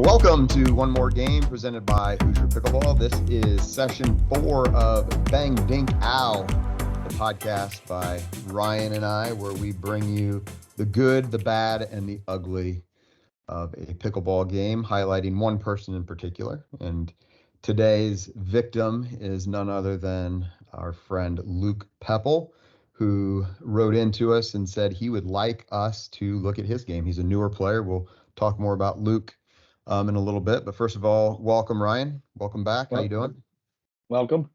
Welcome to One More Game presented by Hoosier Pickleball. This is session 4 of Bang Dink Ow, the podcast by Ryan and I, where we bring you the good, the bad, and the ugly of a pickleball game, highlighting one person in particular. And today's victim is none other than our friend Luke Pepple, who wrote into us and said he would like us to look at his game. He's a newer player. We'll talk more about Luke in a little bit, but first of all, welcome, Ryan. Welcome back. How you doing? Welcome.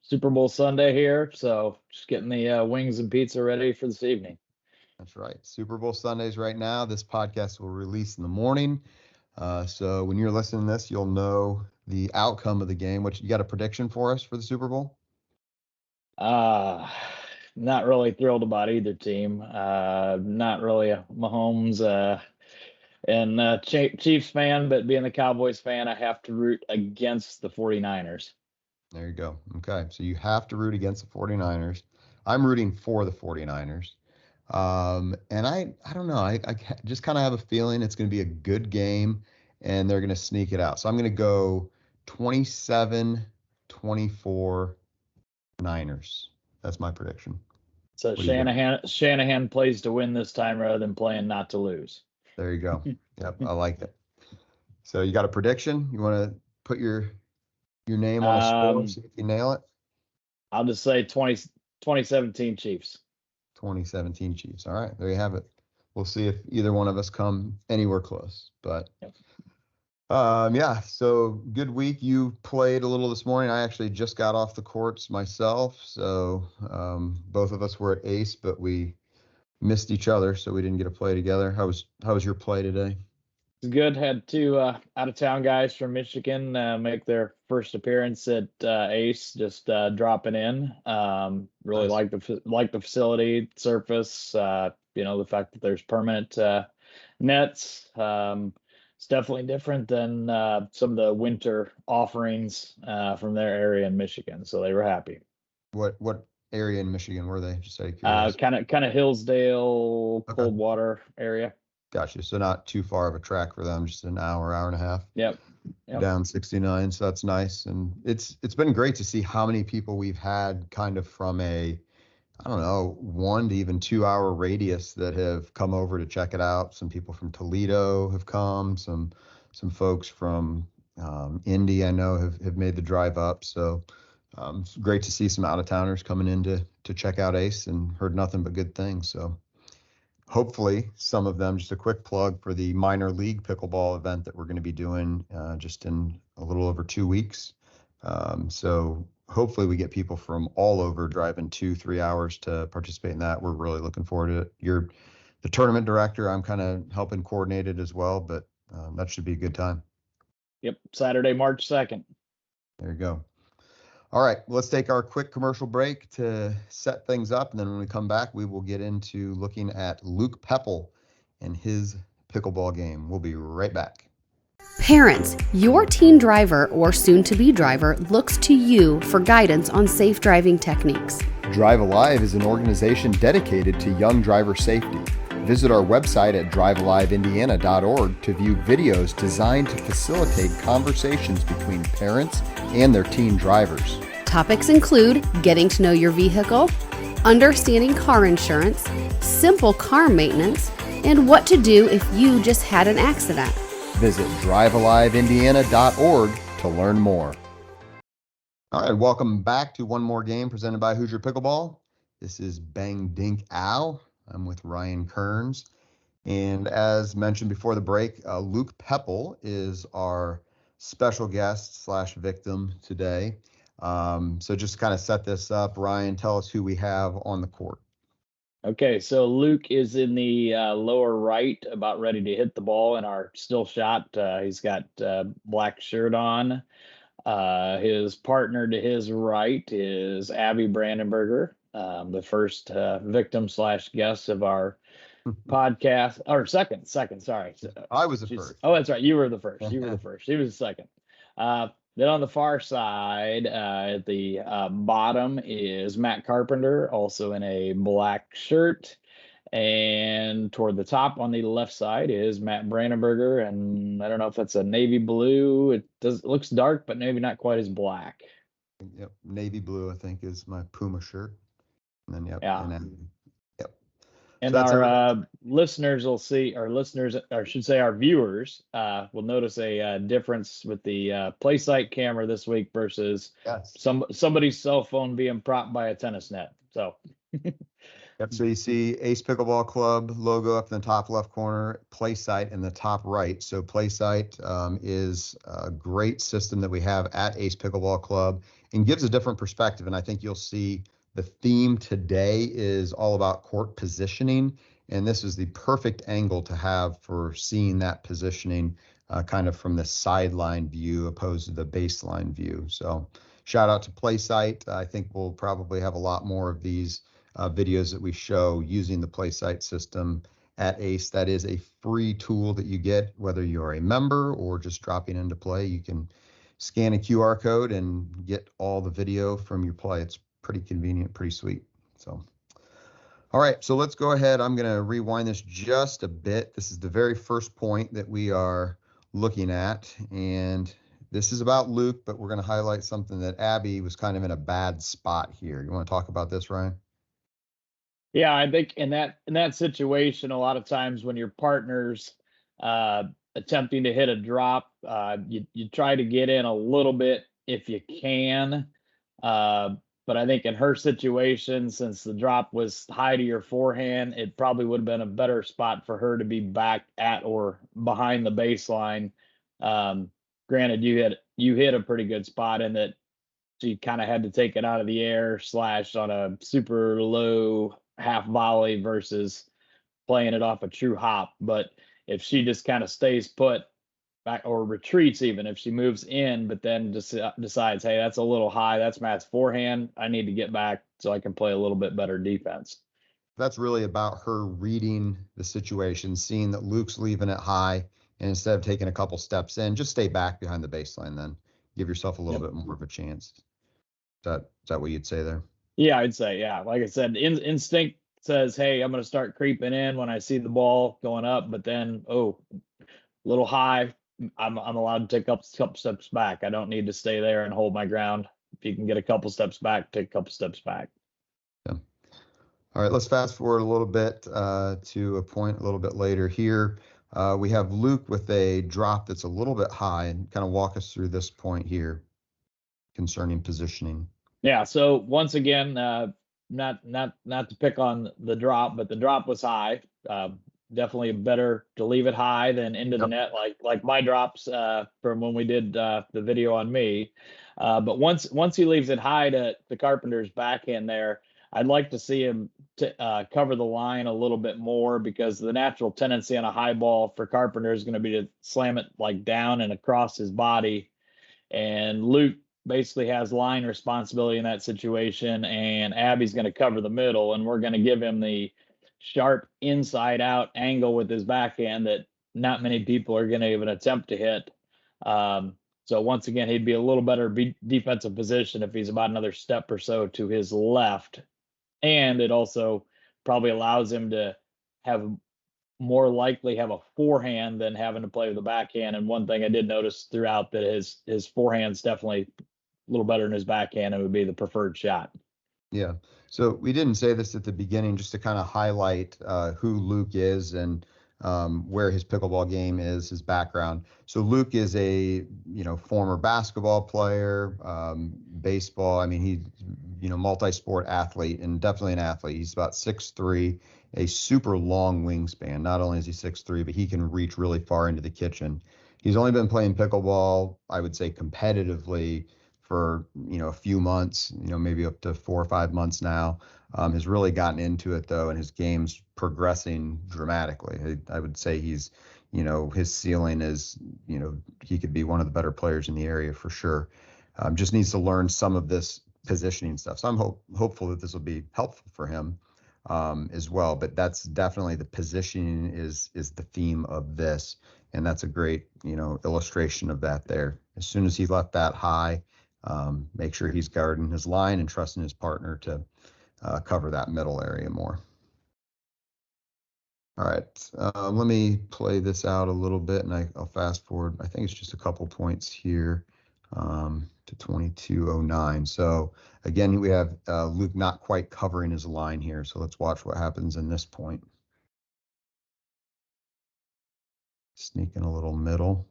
Super Bowl Sunday here, so just getting the wings and pizza ready for this evening. That's right. Super Bowl Sundays right now. This podcast will release in the morning. So when you're listening to this, you'll know the outcome of the game. What you got a prediction for us for the Super Bowl? Not really thrilled about either team. Not really a Mahomes and Chiefs fan, but being a Cowboys fan, I have to root against the 49ers. There you go. Okay. So you have to root against the 49ers. I'm rooting for the 49ers. And I don't know. I just kind of have a feeling it's going to be a good game and they're going to sneak it out. So I'm going to go 27-24 Niners. That's my prediction. So Shanahan plays to win this time rather than playing not to lose. There you go. Yep, I like it. So you got a prediction? You want to put your name on a score, see if you nail it? I'll just say 2017 Chiefs. 2017 Chiefs. All right, there you have it. We'll see if either one of us come anywhere close. But yeah, so good week. You played a little this morning. I actually just got off the courts myself. So both of us were at Ace, but we missed each other, so we didn't get to play together. How was your play today? It's good. Had two out-of-town guys from Michigan make their first appearance at Ace, just dropping in. Really Nice. like the facility, surface. The fact that there's permanent nets. It's definitely different than some of the winter offerings from their area in Michigan. So they were happy. What area in Michigan were they? Just out of curiosity. Kind of Hillsdale, Okay. Coldwater area. Gotcha. So not too far of a track for them, just an hour and a half. Yep. Down 69. So that's nice. And it's been great to see how many people we've had kind of from a, I don't know, 1 to even 2 hour radius that have come over to check it out. Some people from Toledo have come, some folks from Indy, I know, have made the drive up. So it's great to see some out of towners coming in to check out Ace, and heard nothing but good things. So hopefully some of them, just a quick plug for the minor league pickleball event that we're going to be doing just in a little over 2 weeks. So hopefully we get people from all over driving 2-3 hours to participate in that. We're really looking forward to it. You're the tournament director. I'm kind of helping coordinate it as well, but that should be a good time. Yep. Saturday, March 2nd. There you go. All right, let's take our quick commercial break to set things up. And then when we come back, we will get into looking at Luke Pepple and his pickleball game. We'll be right back. Parents, your teen driver or soon-to-be driver looks to you for guidance on safe driving techniques. Drive Alive is an organization dedicated to young driver safety. Visit our website at drivealiveindiana.org to view videos designed to facilitate conversations between parents and their teen drivers. Topics include getting to know your vehicle, understanding car insurance, simple car maintenance, and what to do if you just had an accident. Visit drivealiveindiana.org to learn more. All right, welcome back to One More Game presented by Hoosier Pickleball. This is Bang Dink Ow. I'm with Ryan Kearns. And as mentioned before the break, Luke Pepple is our special guest / victim today. So just to kind of set this up, Ryan, tell us who we have on the court. Okay, so Luke is in the lower right, about ready to hit the ball in our still shot. He's got black shirt on. His partner to his right is Abby Brandenberger, the first victim / guest of our podcast, or second, sorry. I was the first. Oh, that's right. You were the first. You were the first. He was the second. Then on the far side, at the bottom is Matt Carpenter, also in a black shirt. And toward the top on the left side is Matt Brandenberger, and I don't know if that's a navy blue. It looks dark, but maybe not quite as black. Yep, navy blue I think is my Puma shirt, and then Yeah. and then, yep. So And that's our listeners will see, our listeners, or I should say our viewers, will notice a difference with the play site camera this week versus yes. somebody's cell phone being propped by a tennis net. So. Yep. So you see Ace Pickleball Club logo up in the top left corner, play site in the top right. So play site is a great system that we have at Ace Pickleball Club and gives a different perspective. And I think you'll see the theme today is all about court positioning. And this is the perfect angle to have for seeing that positioning kind of from the sideline view opposed to the baseline view. So shout out to play site. I think we'll probably have a lot more of these videos that we show using the PlaySite system at Ace. That is a free tool that you get, whether you're a member or just dropping into play. You can scan a QR code and get all the video from your play. It's pretty convenient, pretty sweet. So, all right, so let's go ahead. I'm going to rewind this just a bit. This is the very first point that we are looking at, and this is about Luke, but we're going to highlight something that Abby was kind of in a bad spot here. You want to talk about this, Ryan? Yeah, I think in that situation, a lot of times when your partner's attempting to hit a drop, you try to get in a little bit if you can. But I think in her situation, since the drop was high to your forehand, it probably would have been a better spot for her to be back at or behind the baseline. Granted, you hit a pretty good spot in that she kind of had to take it out of the air / on a super low half volley versus playing it off a true hop. But if she just kind of stays put back or retreats, even if she moves in, but then just decides, hey, that's a little high, that's Matt's forehand, I need to get back so I can play a little bit better defense. That's really about her reading the situation, seeing that Luke's leaving it high, and instead of taking a couple steps in, just stay back behind the baseline, then give yourself a little bit more of a chance. Is that what you'd say there? Yeah, I'd say, yeah. Like I said, instinct says, hey, I'm going to start creeping in when I see the ball going up, but then, a little high, I'm allowed to take a couple steps back. I don't need to stay there and hold my ground. If you can get a couple steps back, take a couple steps back. Yeah. All right, let's fast forward a little bit to a point a little bit later here. We have Luke with a drop that's a little bit high, and kind of walk us through this point here concerning positioning. Yeah. So once again, not to pick on the drop, but the drop was high. Definitely better to leave it high than into the net, like my drops from when we did the video on me. But once he leaves it high to the Carpenter's backhand there, I'd like to see him cover the line a little bit more, because the natural tendency on a high ball for Carpenter is going to be to slam it like down and across his body. And Luke basically has line responsibility in that situation, and Abby's going to cover the middle, and we're going to give him the sharp inside out angle with his backhand that not many people are going to even attempt to hit. So once again, he'd be a little better defensive position if he's about another step or so to his left. And it also probably allows him to have more likely have a forehand than having to play with the backhand. And one thing I did notice throughout, that his forehand's definitely a little better than his backhand. It would be the preferred shot. Yeah. So we didn't say this at the beginning, just to kind of highlight who Luke is and where his pickleball game is, his background. So Luke is a former basketball player, baseball. I mean, he's multi-sport athlete, and definitely an athlete. He's about 6'3", a super long wingspan. Not only is he 6'3", but he can reach really far into the kitchen. He's only been playing pickleball, I would say, competitively for a few months, maybe up to 4 or 5 months now. Has really gotten into it though, and his game's progressing dramatically. I would say he's, his ceiling is, he could be one of the better players in the area for sure. Just needs to learn some of this positioning stuff. So I'm hopeful that this will be helpful for him as well. But that's definitely, the positioning is the theme of this, and that's a great illustration of that there. As soon as he left that high, make sure he's guarding his line and trusting his partner to cover that middle area more. All right, let me play this out a little bit, and I'll fast forward. I think it's just a couple points here to 22:09. So again, we have Luke not quite covering his line here. So let's watch what happens in this point. Sneaking a little middle.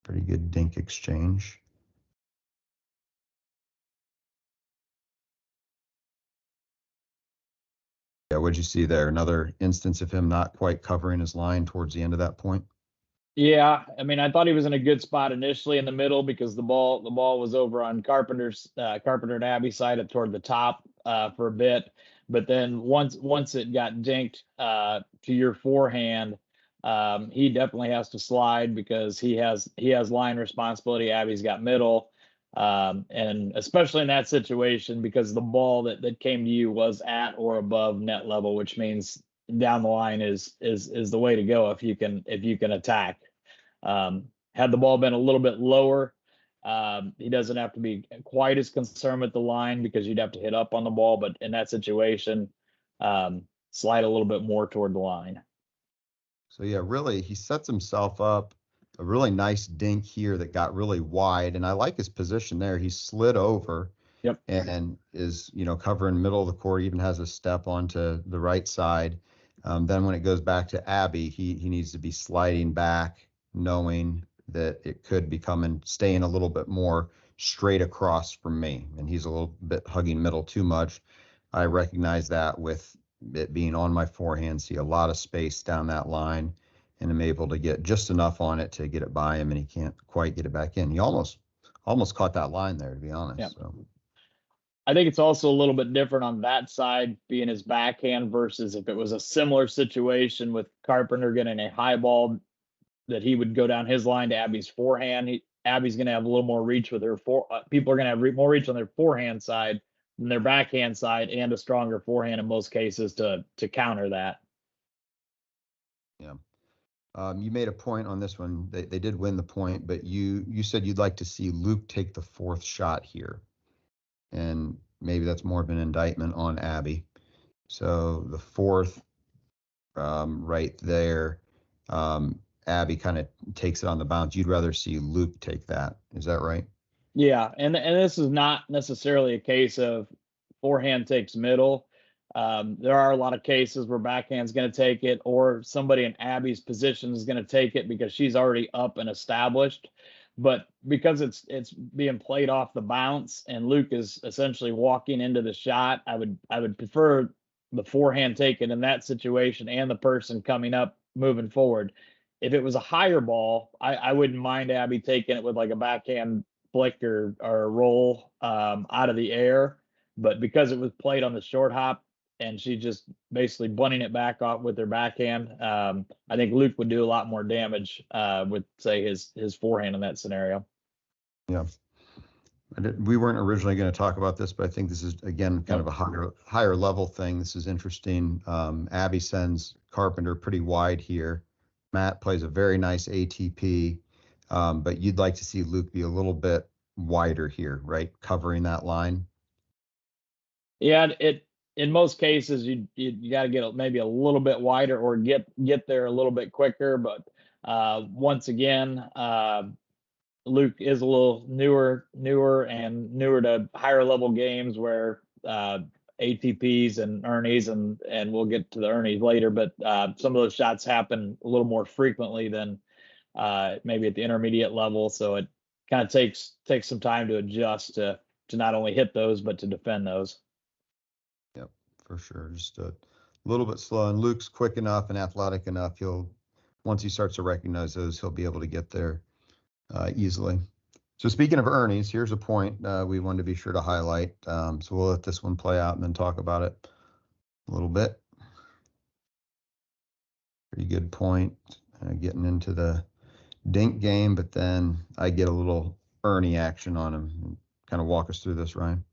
Pretty good dink exchange. Yeah, what'd you see there? Another instance of him not quite covering his line towards the end of that point? Yeah, I mean, I thought he was in a good spot initially in the middle because the ball was over on Carpenter and Abbey side up toward the top for a bit, but then once it got dinked to your forehand, he definitely has to slide because he has line responsibility. Abby's got middle, and especially in that situation because the ball that came to you was at or above net level, which means down the line is the way to go if you can attack. Had the ball been a little bit lower, he doesn't have to be quite as concerned with the line because you'd have to hit up on the ball. But in that situation, slide a little bit more toward the line. So yeah, really, he sets himself up a really nice dink here that got really wide, and I like his position there. He slid over Yep. and is, covering middle of the court, even has a step onto the right side. Then when it goes back to Abbey, he needs to be sliding back, knowing that it could be coming, staying a little bit more straight across from me. And he's a little bit hugging middle too much. I recognize that with it being on my forehand, see a lot of space down that line, and I'm able to get just enough on it to get it by him, and he can't quite get it back in. He almost caught that line there, to be honest. Yep. So. I think it's also a little bit different on that side being his backhand versus if it was a similar situation with Carpenter getting a high ball that he would go down his line to Abby's forehand. Abby's going to have a little more reach with her people are going to have more reach on their forehand side than their backhand side, and a stronger forehand in most cases to counter that. Yeah. You made a point on this one. They did win the point, but you said you'd like to see Luke take the fourth shot here, and maybe that's more of an indictment on Abby. So the fourth, right there, Abby kind of takes it on the bounce. You'd rather see Luke take that. Is that right? Yeah, and this is not necessarily a case of forehand takes middle. There are a lot of cases where backhand's going to take it, or somebody in Abby's position is going to take it because she's already up and established. But because it's being played off the bounce, and Luke is essentially walking into the shot, I would prefer the forehand taken in that situation, and the person coming up moving forward. If it was a higher ball, I wouldn't mind Abby taking it with like a backhand flick or a roll out of the air. But because it was played on the short hop and she just basically bunting it back off with her backhand, I think Luke would do a lot more damage with, say, his forehand in that scenario. Yeah. We weren't originally going to talk about this, but I think this is, again, kind of a higher level thing. This is interesting. Abby sends Carpenter pretty wide here. Matt plays a very nice ATP, but you'd like to see Luke be a little bit wider here, right? Covering that line. Yeah, in most cases you got to get maybe a little bit wider or get there a little bit quicker. But once again, Luke is a little newer to higher level games where ATPs and Ernies, and we'll get to the Ernies later, but some of those shots happen a little more frequently than maybe at the intermediate level. So it kind of takes some time to adjust to not only hit those, but to defend those. Yep, for sure. Just a little bit slow, and Luke's quick enough and athletic enough. Once he starts to recognize those, he'll be able to get there easily. So speaking of Ernie's, here's a point we wanted to be sure to highlight. So we'll let this one play out and then talk about it a little bit. Pretty good point, getting into the dink game, but then I get a little Ernie action on him. Kind of walk us through this, Ryan.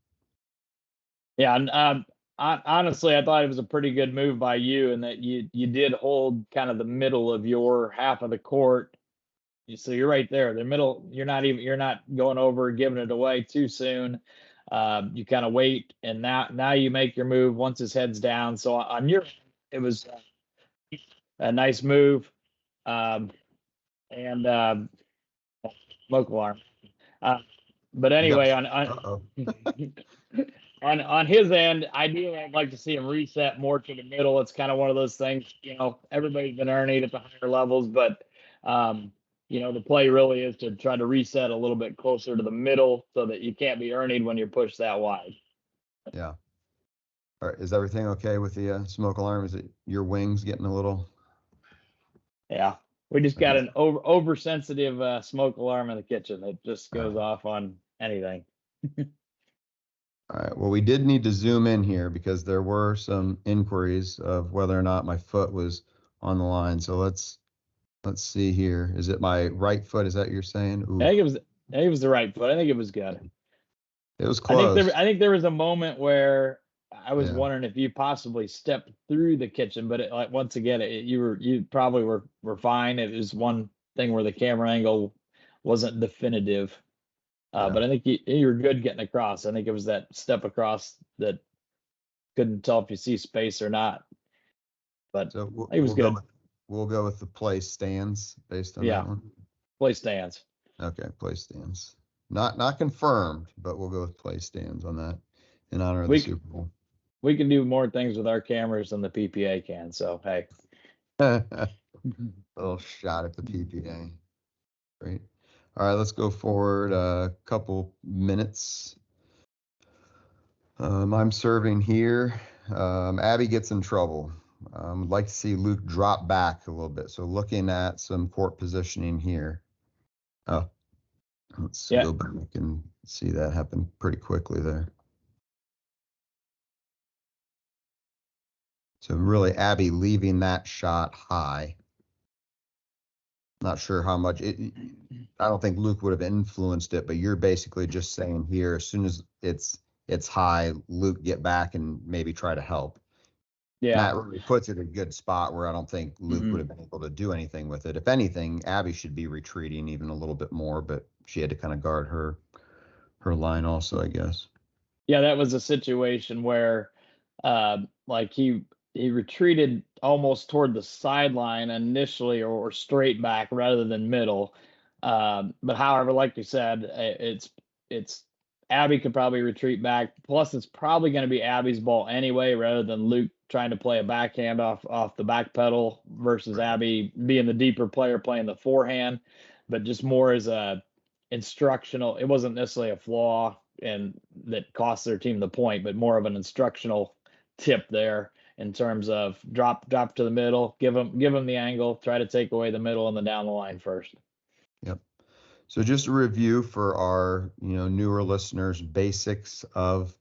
Yeah, and honestly, I thought it was a pretty good move by you, and that you did hold kind of the middle of your half of the court. So you're right there, the middle. You're not going over giving it away too soon. You kind of wait, and now you make your move once his head's down. So on your, it was a nice move. And smoke alarm. But anyway, on his end, ideally, I'd like to see him reset more to the middle. It's kind of one of those things, everybody's been earning at the higher levels, but the play really is to try to reset a little bit closer to the middle so that you can't be earning when you're pushed that wide. Yeah. All right. Is everything okay with the smoke alarm? Is it your wings getting a little? Yeah. We just got an oversensitive smoke alarm in the kitchen. It just goes off on anything. All right. Well, we did need to zoom in here because there were some inquiries of whether or not my foot was on the line. So let's see here. Is it my right foot? Is that what you're saying? Ooh. I think it was the right foot. I think it was good. It was close. I think there was a moment where I was wondering if you possibly stepped through the kitchen, but once again, you probably were fine. It was one thing where the camera angle wasn't definitive. But I think you were good getting across. I think it was that step across that couldn't tell if you see space or not. But so it was good. We'll go with the play stands based on that one. Play stands. Okay, play stands. Not confirmed, but we'll go with play stands on that in honor of the Super Bowl. We can do more things with our cameras than the PPA can. So hey, a little shot at the PPA. Great. All right, let's go forward a couple minutes. I'm serving here. Abby gets in trouble. I'd like to see Luke drop back a little bit. So looking at some court positioning here. Oh, let's go back and see that happen pretty quickly there. So really Abby leaving that shot high. Not sure how much I don't think Luke would have influenced it, but you're basically just saying here, as soon as it's high, Luke get back and maybe try to help. Yeah. That really puts it in a good spot where I don't think Luke would have been able to do anything with it. If anything, Abby should be retreating even a little bit more, but she had to kind of guard her line also, I guess. Yeah, that was a situation where like he retreated almost toward the sideline initially or straight back rather than middle. But however, like you said, it's Abby could probably retreat back. Plus, it's probably going to be Abby's ball anyway, rather than Luke trying to play a backhand off the back pedal versus Abby being the deeper player playing the forehand. But just more as a instructional. It wasn't necessarily a flaw and that cost their team the point, but more of an instructional tip there in terms of drop to the middle, give them the angle, try to take away the middle and then down the line first. Yep. So just a review for our newer listeners, basics of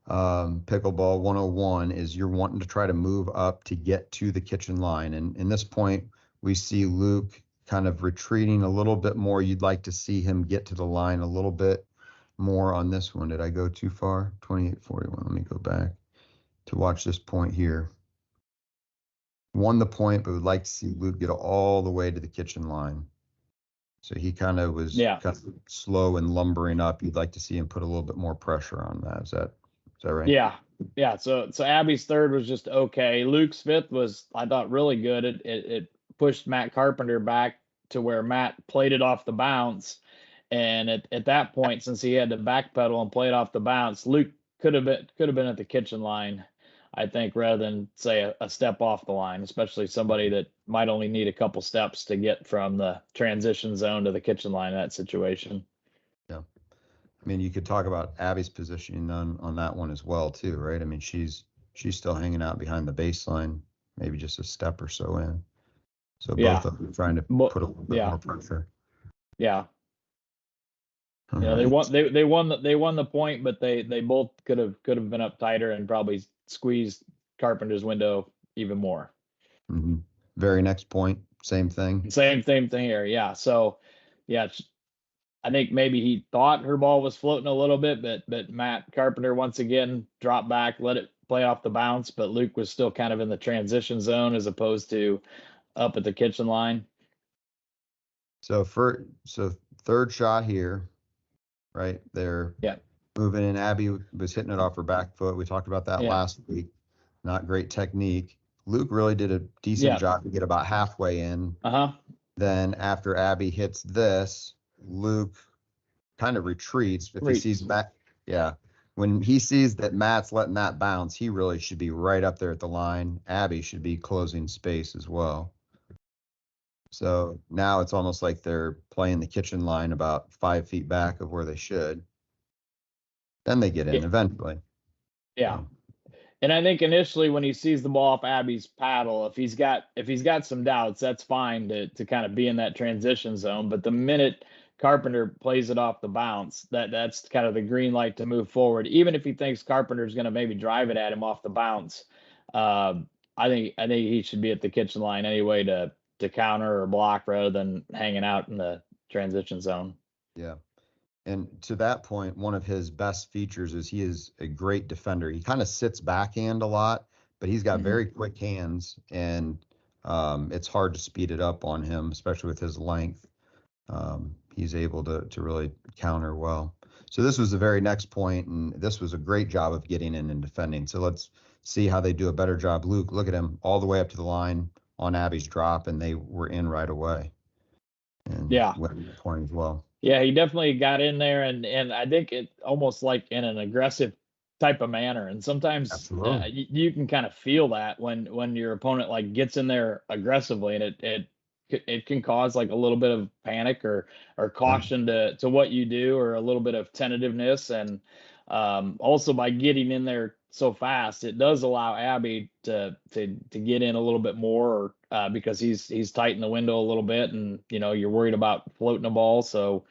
Pickleball 101 is you're wanting to try to move up to get to the kitchen line. And in this point, we see Luke kind of retreating a little bit more. You'd like to see him get to the line a little bit more on this one. Did I go too far? 28-41. Let me go back to watch this point here. Won the point, but would like to see Luke get all the way to the kitchen line. So he kind of was kind of slow and lumbering up. You'd like to see him put a little bit more pressure on that. Is that right? Yeah. So Abby's third was just okay. Luke's fifth was, I thought, really good. It pushed Matt Carpenter back to where Matt played it off the bounce. And at that point, since he had to backpedal and play it off the bounce, Luke could have been at the kitchen line, I think, rather than say a step off the line, especially somebody that might only need a couple steps to get from the transition zone to the kitchen line in that situation. Yeah. I mean, you could talk about Abby's positioning on that one as well, too, right? I mean, she's still hanging out behind the baseline, maybe just a step or so in. So both of them trying to put a little bit more pressure. Yeah. All They right. they won the point, but they both could have been up tighter and probably squeezed Carpenter's window even more. Mm-hmm. Very next point, same thing. Same thing here. Yeah. So, yeah, I think maybe he thought her ball was floating a little bit, but Matt Carpenter once again dropped back, let it play off the bounce, but Luke was still kind of in the transition zone as opposed to up at the kitchen line. So third shot here, right? They're moving in. Abby was hitting it off her back foot. We talked about that last week. Not great technique. Luke really did a decent Yeah. job to get about halfway in. Then after Abby hits this, Luke kind of retreats. If he sees Matt, yeah, when he sees that Matt's letting that bounce, he really should be right up there at the line. Abby should be closing space as well. So now it's almost like they're playing the kitchen line about 5 feet back of where they should. Then they get in eventually. Yeah. And I think initially when he sees the ball off Abby's paddle, if he's got some doubts, that's fine to kind of be in that transition zone. But the minute Carpenter plays it off the bounce, that's kind of the green light to move forward. Even if he thinks Carpenter's going to maybe drive it at him off the bounce, I think he should be at the kitchen line anyway to counter or block rather than hanging out in the transition zone. Yeah. And to that point, one of his best features is he is a great defender. He kind of sits backhand a lot, but he's got very quick hands, and it's hard to speed it up on him, especially with his length. He's able to really counter well. So this was the very next point, and this was a great job of getting in and defending. So let's see how they do a better job. Luke, look at him all the way up to the line on Abby's drop, and they were in right away. And went the point as well. Yeah, he definitely got in there, and I think it almost like in an aggressive type of manner. And sometimes you can kind of feel that when your opponent like gets in there aggressively, and it can cause like a little bit of panic or caution to what you do, or a little bit of tentativeness. And also by getting in there so fast, it does allow Abby to get in a little bit more, because he's tight in the window a little bit, and you're worried about floating a ball. So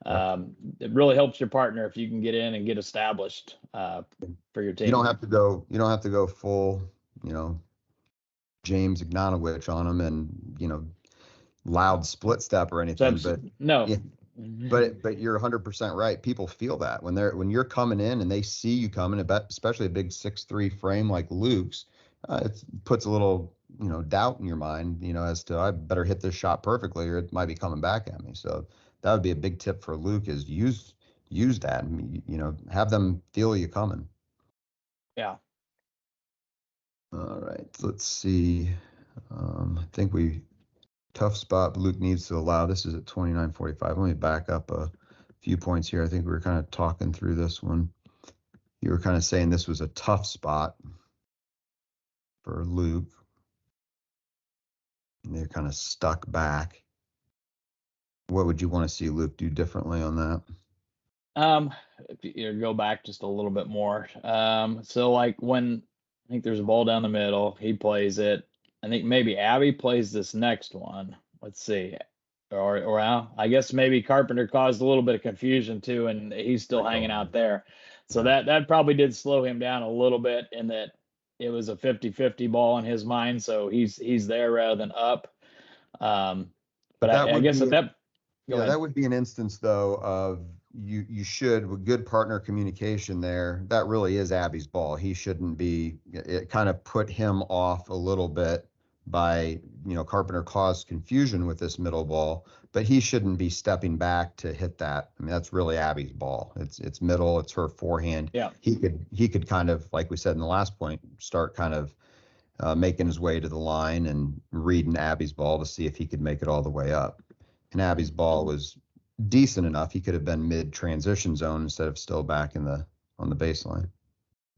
it really helps your partner if you can get in and get established for your team. You don't have to go full, James Ignatowicz on them and loud split step or anything. But no. Yeah, but you're 100% right. People feel that when you're coming in and they see you coming, especially a big 6'3" frame like Luke's, it puts a little doubt in your mind, as to I better hit this shot perfectly or it might be coming back at me. So that would be a big tip for Luke, is use that, have them feel you coming. Yeah. All right, let's see. I think tough spot Luke needs to allow. This is at 29:45. Let me back up a few points here. I think we were kind of talking through this one. You were kind of saying this was a tough spot for Luke. And they're kind of stuck back. What would you want to see Luke do differently on that? If you go back just a little bit more. So like when I think there's a ball down the middle, he plays it. I think maybe Abby plays this next one. Let's see. Or well, I guess maybe Carpenter caused a little bit of confusion too, and he's still hanging out there. So that probably did slow him down a little bit, in that it was a 50-50 ball in his mind. So he's there rather than up. But I guess that would be an instance though of you should, with good partner communication there, that really is Abby's ball. He shouldn't be. It kind of put him off a little bit by Carpenter caused confusion with this middle ball, but he shouldn't be stepping back to hit that. I mean, that's really Abby's ball. It's middle, it's her forehand. Yeah. He could kind of, like we said in the last point, start kind of making his way to the line and reading Abby's ball to see if he could make it all the way up. And Abby's ball was decent enough. He could have been mid transition zone instead of still back on the baseline.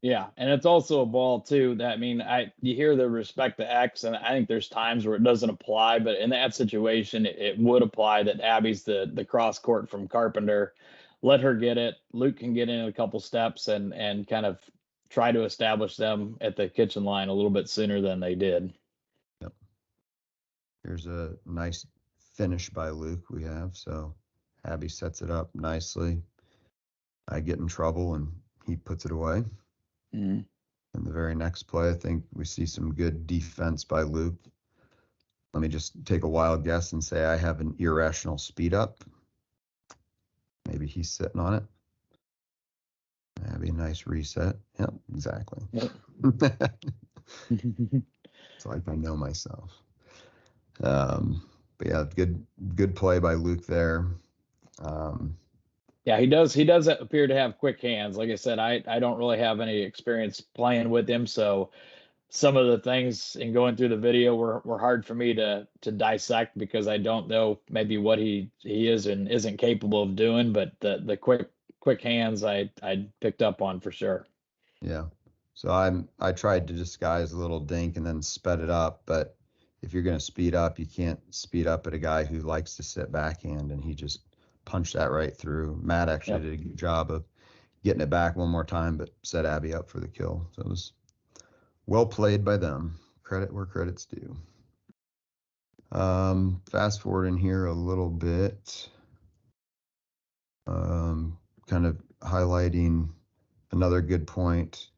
Yeah, and it's also a ball too that, you hear the respect to X, and I think there's times where it doesn't apply, but in that situation it would apply, that Abby's the cross court from Carpenter. Let her get it. Luke can get in a couple steps and kind of try to establish them at the kitchen line a little bit sooner than they did. Yep. Here's a nice finish by Luke we have. So Abby sets it up nicely. I get in trouble and he puts it away. In the very next play, I think we see some good defense by Luke. Let me just take a wild guess and say I have an irrational speed up. Maybe he's sitting on it. Abby, a nice reset. Yep, exactly. Yep. It's like I know myself. But yeah, good play by Luke there. Yeah, he does appear to have quick hands. Like I said, I don't really have any experience playing with him, so some of the things in going through the video were hard for me to dissect, because I don't know maybe what he is and isn't capable of doing, but the quick hands I picked up on for sure. Yeah. So I tried to disguise a little dink and then sped it up, but if you're going to speed up, you can't speed up at a guy who likes to sit backhand, and he just punched that right through. Matt actually did a good job of getting it back one more time, but set Abby up for the kill. So it was well played by them. Credit where credit's due. Fast forward in here a little bit. Kind of highlighting another good point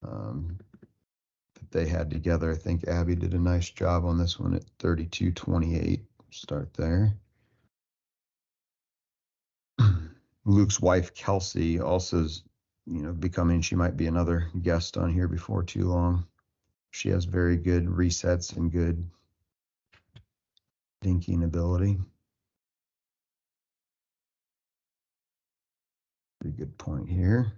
that they had together. I think Abby did a nice job on this one at 32-28. Start there. Luke's wife, Kelsey, also is, becoming, she might be another guest on here before too long. She has very good resets and good dinking ability. Pretty good point here.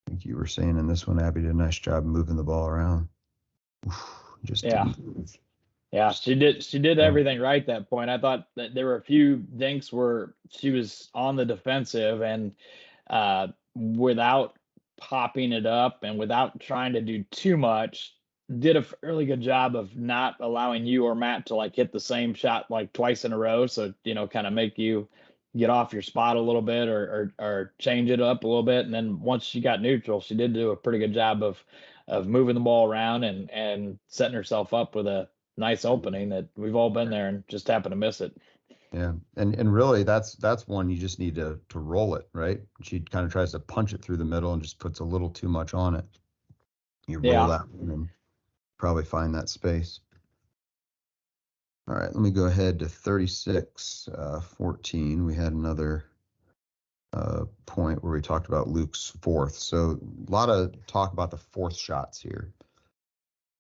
I think you were saying in this one, Abby did a nice job moving the ball around. Oof, just didn't move. Yeah, she did everything right that point. I thought that there were a few dinks where she was on the defensive, and without popping it up and without trying to do too much, did a fairly good job of not allowing you or Matt to like hit the same shot like twice in a row. So, kind of make you get off your spot a little bit, or change it up a little bit. And then once she got neutral, she did do a pretty good job of moving the ball around and setting herself up with a nice opening that we've all been there and just happened to miss it. Yeah, and really that's one you just need to roll it, right? She kind of tries to punch it through the middle and just puts a little too much on it. You roll that one and probably find that space. All right, let me go ahead to 36-14. We had another point where we talked about Luke's fourth. So a lot of talk about the fourth shots here.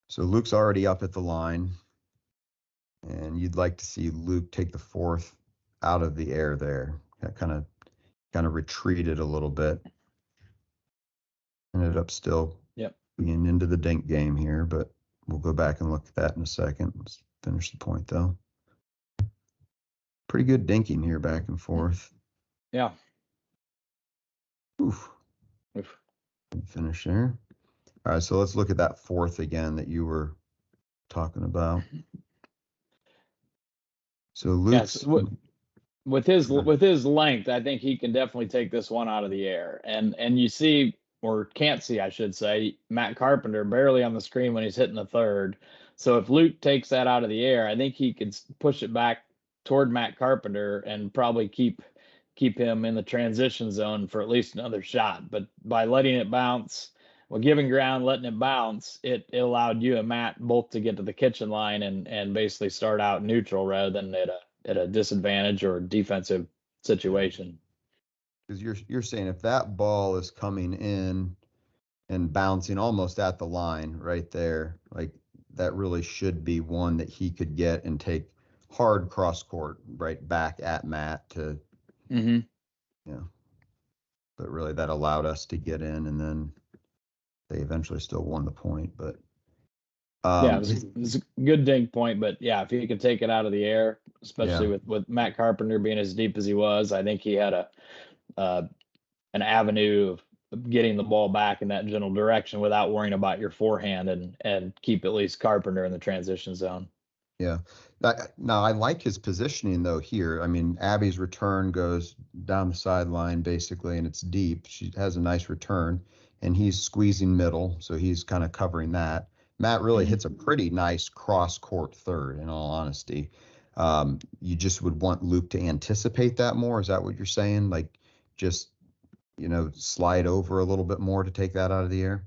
So Luke's already up at the line, and you'd like to see Luke take the fourth out of the air there. Kind of retreated a little bit. Ended up still being into the dink game here, but we'll go back and look at that in a second. Let's finish the point though. Pretty good dinking here back and forth. Yeah. Oof. Finish there. All right, so let's look at that fourth again that you were talking about. So Luke's with his length, I think he can definitely take this one out of the air. And you see, or can't see, I should say, Matt Carpenter barely on the screen when he's hitting the third. So if Luke takes that out of the air, I think he could push it back toward Matt Carpenter and probably keep him in the transition zone for at least another shot. But by letting it bounce, giving ground, letting it bounce, it allowed you and Matt both to get to the kitchen line and basically start out neutral rather than at a disadvantage or defensive situation. Because you're saying if that ball is coming in and bouncing almost at the line right there, like that really should be one that he could get and take hard cross court right back at Matt to, but really that allowed us to get in, and then they eventually still won the point. But it was a good dink point. But yeah, if he could take it out of the air, especially with Matt Carpenter being as deep as he was, I think he had an avenue of getting the ball back in that general direction without worrying about your forehand, and keep at least Carpenter in the transition zone. Yeah. Now I like his positioning though here. I mean, Abby's return goes down the sideline basically, and it's deep. She has a nice return, and he's squeezing middle, so he's kind of covering that. Matt really hits a pretty nice cross court third, in all honesty. You just would want Luke to anticipate that more. Is that what you're saying? Like just, slide over a little bit more to take that out of the air?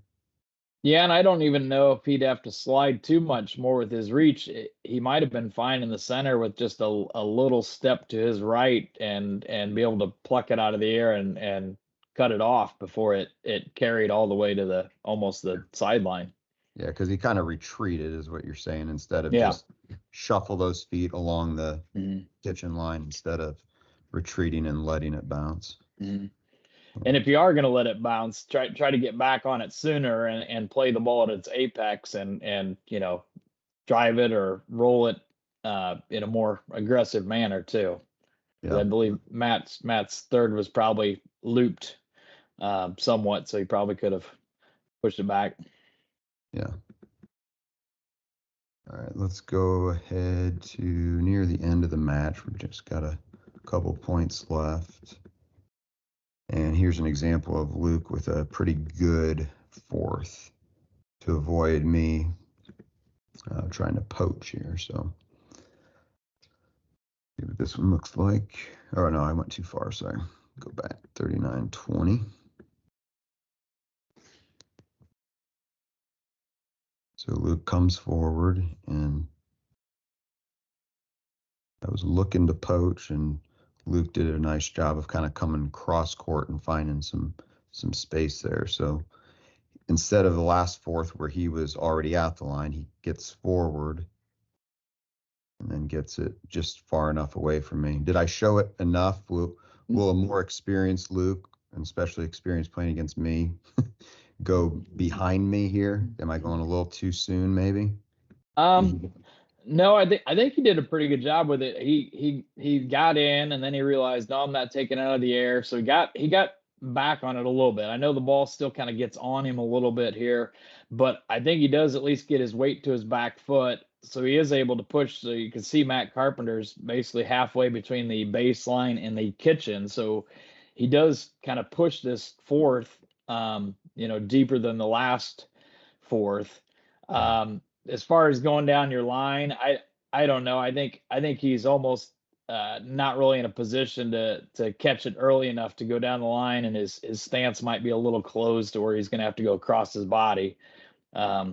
Yeah, and I don't even know if he'd have to slide too much more with his reach. He might have been fine in the center with just a little step to his right and be able to pluck it out of the air and cut it off before it carried all the way to almost the sideline. Yeah, because he kind of retreated is what you're saying, instead of just shuffle those feet along the kitchen line instead of retreating and letting it bounce. And if you are going to let it bounce, try to get back on it sooner and play the ball at its apex and drive it or roll it in a more aggressive manner too. Yeah. I believe Matt's third was probably looped somewhat, so he probably could have pushed it back. Yeah. All right, let's go ahead to near the end of the match. We've just got a couple points left. And here's an example of Luke with a pretty good fourth to avoid me trying to poach here. So see what this one looks like. Oh, no, I went too far. Sorry. Go back 39-20. So Luke comes forward, and I was looking to poach, and Luke did a nice job of kind of coming cross court and finding some space there. So instead of the last fourth where he was already at the line, he gets forward and then gets it just far enough away from me. Did I show it enough? Will a more experienced Luke, and especially experienced playing against me, go behind me here? Am I going a little too soon, maybe? No, I think he did a pretty good job with it. He got in, and then he realized, no, I'm not taking it out of the air. So he got back on it a little bit. I know the ball still kind of gets on him a little bit here, but I think he does at least get his weight to his back foot, so he is able to push. So you can see Matt Carpenter's basically halfway between the baseline and the kitchen. So he does kind of push this fourth, deeper than the last fourth. As far as going down your line, I don't know. I think he's almost not really in a position to catch it early enough to go down the line, and his stance might be a little closed to where he's going to have to go across his body. I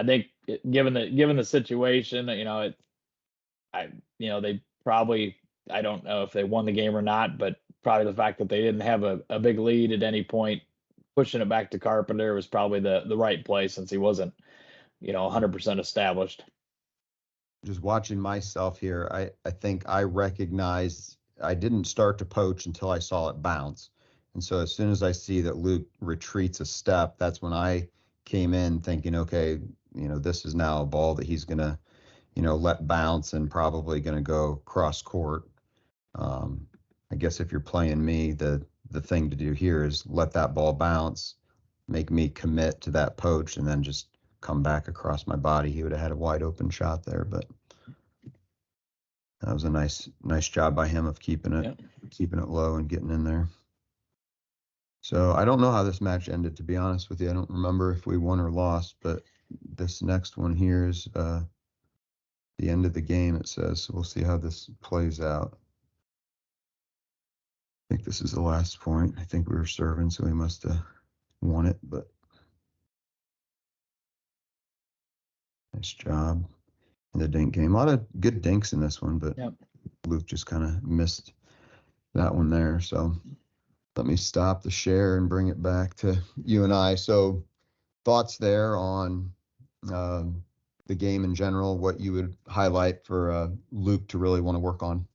think given the situation, they probably, I don't know if they won the game or not, but probably the fact that they didn't have a big lead at any point, pushing it back to Carpenter was probably the right play, since he wasn't 100% established. Just watching myself here, I think I recognized I didn't start to poach until I saw it bounce. And so as soon as I see that Luke retreats a step, that's when I came in thinking, okay, this is now a ball that he's going to, let bounce and probably going to go cross court. I guess if you're playing me, the thing to do here is let that ball bounce, make me commit to that poach, and then just come back across my body. He would have had a wide open shot there, but that was a nice job by him of keeping it low and getting in there. So I don't know how this match ended, to be honest with you. I don't remember if we won or lost, but this next one here is the end of the game, it says. So we'll see how this plays out. I think this is the last point. I think we were serving, so we must have won it, but nice job in the dink game. A lot of good dinks in this one, but yep. Luke just kind of missed that one there. So let me stop the share and bring it back to you and I. So thoughts there on the game in general, what you would highlight for Luke to really want to work on?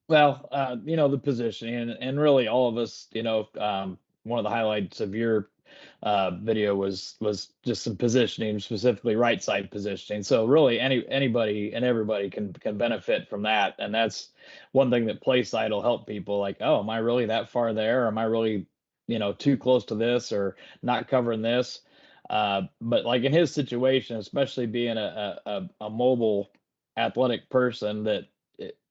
Well, the positioning, and really all of us, one of the highlights of your video was just some positioning, specifically right side positioning. So really anybody and everybody can benefit from that. And that's one thing that play side will help people, like, oh, am I really that far there? Or am I really, too close to this or not covering this? But like in his situation, especially being a mobile athletic person that,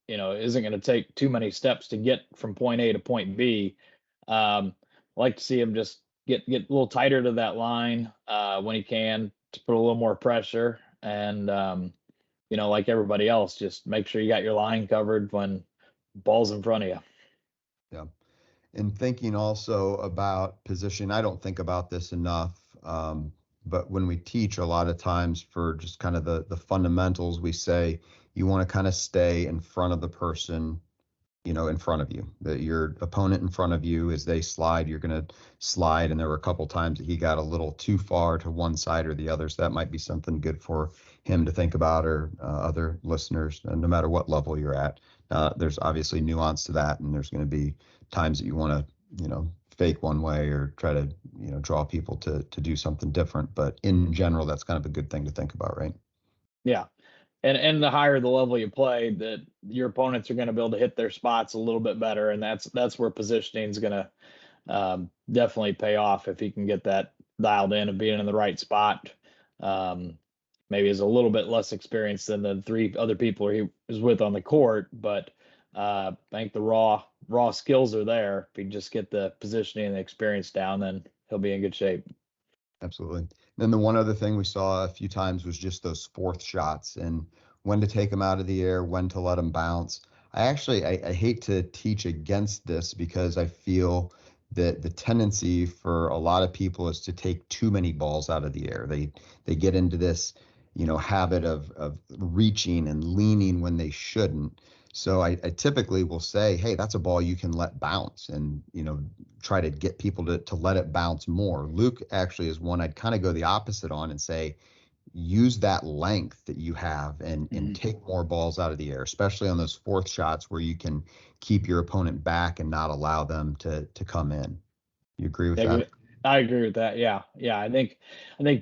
isn't going to take too many steps to get from point A to point B. I like to see him just get a little tighter to that line when he can, to put a little more pressure, and like everybody else, just make sure you got your line covered when ball's in front of you. Yeah. And thinking also about position, I don't think about this enough, but when we teach, a lot of times for just kind of the fundamentals, we say you want to kind of stay in front of the person, in front of you, that your opponent in front of you, as they slide, you're going to slide. And there were a couple times that he got a little too far to one side or the other. So that might be something good for him to think about, or other listeners, no matter what level you're at. There's obviously nuance to that, and there's going to be times that you want to, fake one way or try to, draw people to do something different. But in general, that's kind of a good thing to think about, right? Yeah. And the higher the level you play, that your opponents are going to be able to hit their spots a little bit better, and that's where positioning is going to definitely pay off if he can get that dialed in of being in the right spot. Maybe is a little bit less experienced than the three other people he was with on the court, but I think the raw skills are there. If he just get the positioning and the experience down, then he'll be in good shape. Absolutely. Then the one other thing we saw a few times was just those fourth shots and when to take them out of the air, when to let them bounce. I hate to teach against this because I feel that the tendency for a lot of people is to take too many balls out of the air. They get into this, habit of reaching and leaning when they shouldn't. So I typically will say, hey, that's a ball you can let bounce and, try to get people to let it bounce more. Luke actually is one I'd kind of go the opposite on and say, use that length that you have and take more balls out of the air, especially on those fourth shots where you can keep your opponent back and not allow them to come in. You agree with that? I agree with that. Yeah. Yeah. I think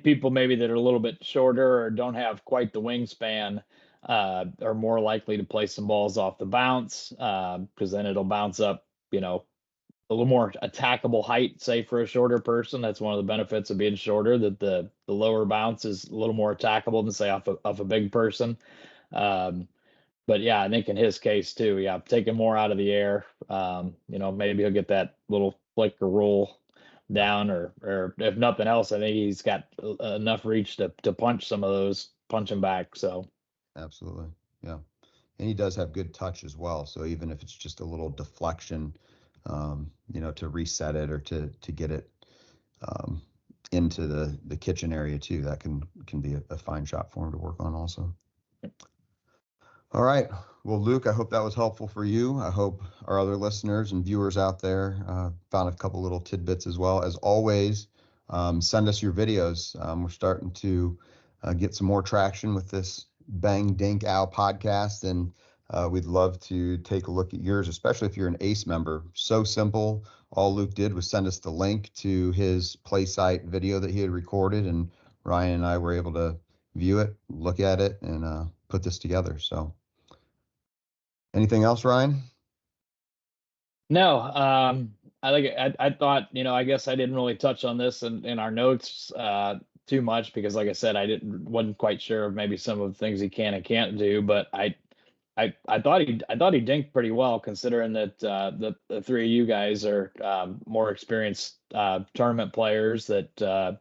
people maybe that are a little bit shorter or don't have quite the wingspan are more likely to play some balls off the bounce because then it'll bounce up, a little more attackable height, say for a shorter person. That's one of the benefits of being shorter, that the lower bounce is a little more attackable than say off a big person. But yeah, I think in his case too, yeah, taking more out of the air. Maybe he'll get that little flick or roll down, or if nothing else, I think he's got enough reach to punch some of those, punch him back. So absolutely, yeah, and he does have good touch as well. So even if it's just a little deflection, to reset it or to get it into the kitchen area too, that can be a fine shot for him to work on also. All right. Well, Luke, I hope that was helpful for you. I hope our other listeners and viewers out there found a couple little tidbits as well. As always, send us your videos. We're starting to get some more traction with this Bang Dink Ow podcast, and we'd love to take a look at yours, especially if you're an ACE member. So simple. All Luke did was send us the link to his play site video that he had recorded, and Ryan and I were able to view it, look at it, and put this together. So anything else, Ryan? No, I thought, I guess I didn't really touch on this in our notes too much because, like I said, wasn't quite sure of maybe some of the things he can and can't do, but I thought he dinked pretty well, considering that the three of you guys are more experienced tournament players that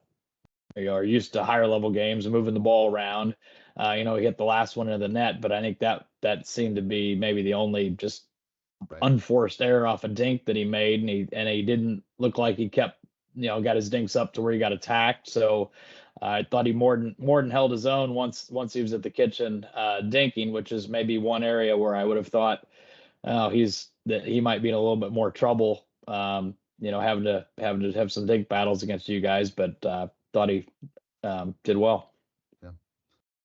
are used to higher level games and moving the ball around. He hit the last one into the net, but I think that seemed to be maybe the only just unforced error off a dink that he made, and he didn't look like he kept got his dinks up to where he got attacked. So I thought he more than held his own once he was at the kitchen dinking, which is maybe one area where I would have thought he might be in a little bit more trouble, having to have some dink battles against you guys, but thought he did well. Yeah,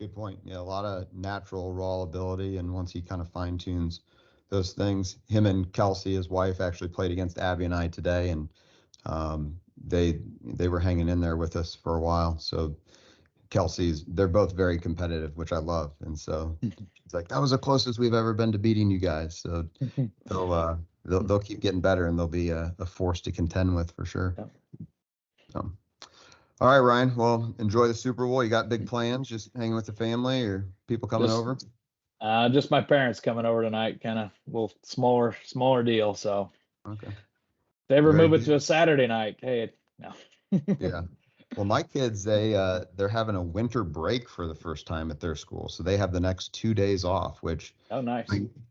good point. Yeah, a lot of natural raw ability, and once he kind of fine tunes those things, him and Kelsey, his wife, actually played against Abby and I today, and they were hanging in there with us for a while. So they're both very competitive, which I love, and so it's like that was the closest we've ever been to beating you guys. So they'll keep getting better, and they'll be a force to contend with for sure. Yeah. All right, Ryan. Well, enjoy the Super Bowl. You got big plans? Just hanging with the family, or people coming over? Just my parents coming over tonight. Kind of a little smaller deal. So okay. If they ever move it to a Saturday night, hey, no. Yeah. Well, my kids, they're having a winter break for the first time at their school, so they have the next 2 days off. Which nice.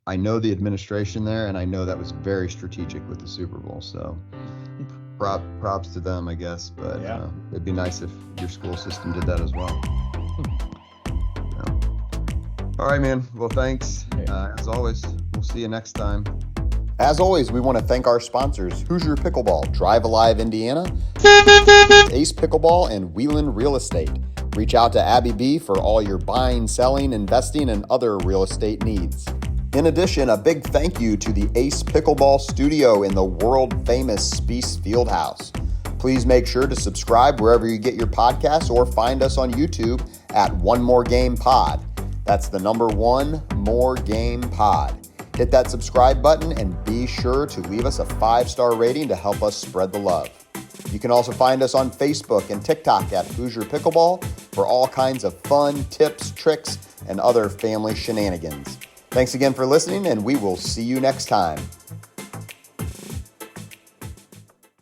I know the administration there, and I know that was very strategic with the Super Bowl. So props to them, I guess. But yeah. It'd be nice if your school system did that as well. All right, man. Well, thanks. As always, we'll see you next time. As always, we want to thank our sponsors, Hoosier Pickleball, Drive Alive Indiana, Ace Pickleball, and Wheelan Real Estate. Reach out to Abby B for all your buying, selling, investing, and other real estate needs. In addition, a big thank you to the Ace Pickleball Studio in the world-famous Spiece Fieldhouse. Please make sure to subscribe wherever you get your podcasts or find us on YouTube at One More Game Pod. That's the number One More Game Pod. Hit that subscribe button and be sure to leave us a 5-star rating to help us spread the love. You can also find us on Facebook and TikTok at Hoosier Pickleball for all kinds of fun tips, tricks, and other family shenanigans. Thanks again for listening, and we will see you next time.